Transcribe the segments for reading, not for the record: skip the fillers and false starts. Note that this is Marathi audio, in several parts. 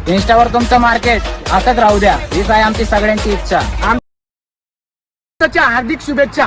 इंस्टावर तुमचं मार्केट असंच राहू द्या, हीच आहे आमची सगळ्यांची इच्छा. आमच्या हार्दिक शुभेच्छा.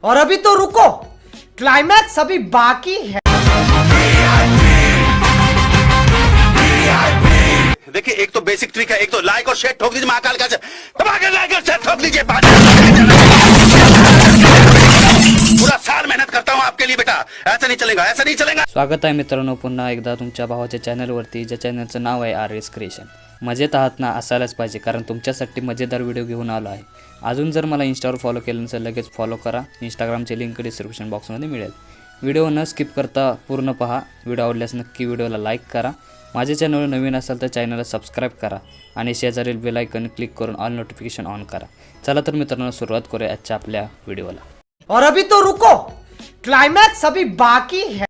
और अभी तो रुको, क्लाइमैक्स अभी बाकी है. देखिए, एक तो बेसिक ट्रिक है, एक तो लाइक और शेयर ठोक दीजिए महाकाल का लाइक और शेयर ठोक दीजिए. पूरा साल मेहनत करता हूँ आपके लिए बेटा, ऐसा नहीं चलेगा, ऐसा नहीं चलेगा. स्वागत आहे मित्रांनो पुन्हा एकदा तुमच्या भावाच्या चॅनलवरती, ज्या चॅनलचं नाव आहे RS क्रिएशन. मजेत आहात ना? असायलाच पाहिजे, कारण तुमच्यासाठी मजेदार व्हिडिओ घेऊन आलो आहे. अजून जर मला इंस्टावर फॉलो केलं नसेल लगेच फॉलो करा. इंस्टाग्रामची लिंक डिस्क्रिप्शन बॉक्समध्ये मिळेल. व्हिडिओ न स्किप करता पूर्ण पहा. व्हिडिओ आवडल्यास नक्की व्हिडिओला लाईक करा. माझ्या चॅनलवर नवीन असाल तर चॅनलला सबस्क्राईब करा आणि शेजारील बेल आयकॉन क्लिक करून ऑल नोटिफिकेशन ऑन करा. चला तर मित्रांनो, सुरुवात करूया आजच्या आपल्या व्हिडिओला. और अभी तो रुको, क्लाइमैक्स अभी बाकी है.